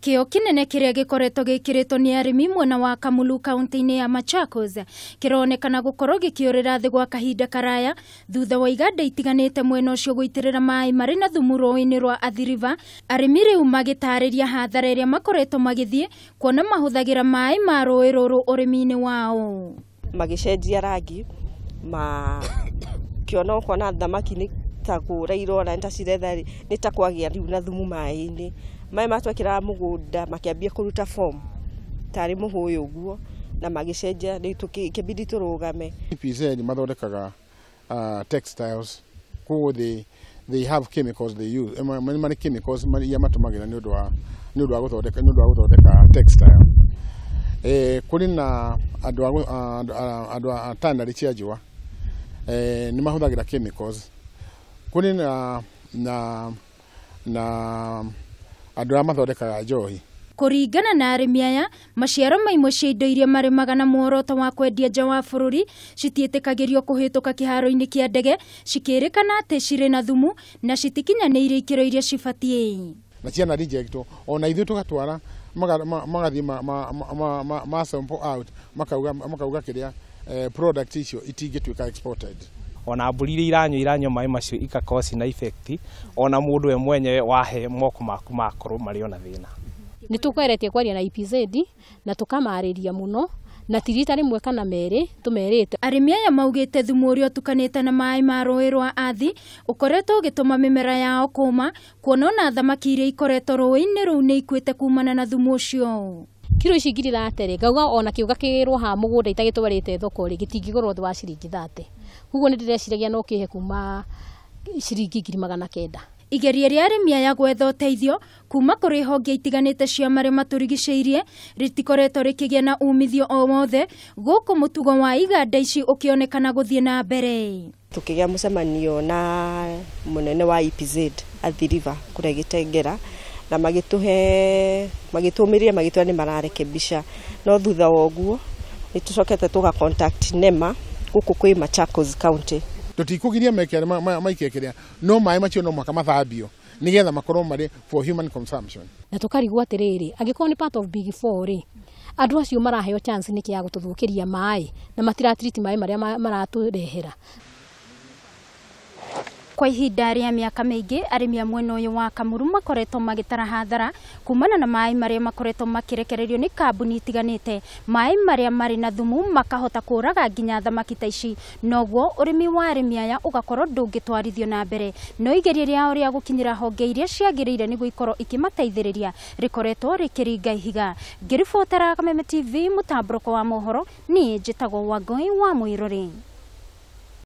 Kĩo kĩnene kĩrĩa gĩkoretwo gĩkĩrĩtwo nĩ arĩmi mwena wa Kamulu kaunti-inĩ ya Machakos kĩronekana gũkorwo gĩkĩũrĩra thĩ gwa kahinda karaya thutha wa iganda itiganĩte mwena ũcio gũitĩrĩra maĩ marĩ na thumu rũĩ-inĩ rwa Athi River. Arĩmi rĩu magĩtarĩria hathara ĩrĩa makoretwo magĩthiĩ kuona mahũthagĩra maĩ ma rũĩ rũrũ ũrĩmi-inĩ wao. Magĩcenjia rangi kĩona ũkona thamaki nĩ ta kũra irona nĩ ta ciretha nĩ ta kwagĩa rĩu na thumu maĩ-inĩ. Maĩ matwekĩra mũgũnda makĩambia kũruta form tarĩ mũhũyũ ũguo na magĩcenjia kĩbidi tũrũgame. PZ mathondekaga textiles kuo they have chemicals they use many chemicals iria matũmagĩra nĩ ũndũ wa gũthondeka textile. Kũrĩ na andũ a tannery cia njũa nĩ mahũthagĩra chemicals. Kũrĩ na andũ a mathondekaga njohi. Kũringana na arĩmi aya, maciaro maimwe cia indo iria marĩmaga na muoroto wa kwendia nja wa bũrũri citiĩtĩkagĩrio kũhĩtũka kĩharo-inĩ kĩa ndege, cikĩrĩkana atĩ cirĩ na thumu na citikinyanĩire ikĩro iria cibatiĩ. Na ciana rejectwo ona ithuĩ tũgatwara magathiĩ ma sample out makauga kĩrĩa product icio itingĩtuĩka exported. Ona mbũri iria iranyua maĩ macio igakorwo cina effect, ona mũndũ we mwenyewe wahe moko maku makorwo marĩ ona thĩna. Nĩ tũkweretie kwaria na IPZ na tũkamarĩria mũno na tirita rĩmwe kana merĩ tũmerĩte. Arĩmi aya maugĩte thumu ũrĩa ũtukanĩte na maĩ ma rũĩ rwa Athi ũkoretwo ũgĩtũma mĩmera yao kũma, kuona ona thamaki iria ikoretwo rũĩ-inĩ rũu nĩ ikuĩte kumana na thumu ũcio. Kiro ici ngirira atere ngauga ona kiuga kĩgĩrwo ha mũgũnda itagĩtwarĩte thoko rĩ gĩtingĩgũrwo thĩ wa ciringi 30. Hugo nĩ ndĩreciragia no kĩhe kuma ciringi 900. Igeria rĩa arĩmi aya gwetha ũteithio kuma kũrĩ honge itiganĩte cia marĩa matũrigicĩirie rĩtikoretwo rĩkĩgĩa na umithio o wothe, gũkũ mũtugo wa iganda ici ũkĩonekana gũthiĩ na mbere. Tukĩgĩa mũcemanio na mũnene wa IPZ Athi River kũrĩa Gĩtengera na magĩtũmĩria magĩtwa nĩ mararekebisha, no thutha wa ũguo nĩ tũcokete tũga contact NEMA gũkũ kwĩ Machakos County. Tũtikũgiria meke maike kĩrĩa no maĩ macio no mwaka mathambio nĩgetha makorwo marĩ for human consumption. Na tũkarigwo atĩrĩrĩ, angĩkorwo nĩ part of Big 4 rĩ, andũ acio maraheo chance nĩkĩ ya gũtũthũkĩria maĩ na matira-treat maĩ marĩa maratũrehera. Kwa ihinda rĩa mĩaka mĩingĩ, arĩmi a mwena ũyũ wa Kamulu makoretwo magĩtara hathara kumana na maĩ marĩa makoretwo makĩrekererio nĩ kambuni itiganĩte, maĩ marĩa marĩ na thumu makahota kũraga nginya thamaki ta ici. Noguo ũrĩmi wa arĩmi aya ũgakorwo ndũngĩtwarithio na mbere, no igeria rĩao rĩa gũkinyĩra honge iria ciagĩrĩire nĩguo ikorwo ikĩmateithĩrĩria rĩkoretwo rĩkĩringa ihiga. Ngĩribotera Kameme TV mũtambũrũko wa mohoro, niĩ njĩtagwo Wangũi wa Mũirũrĩ.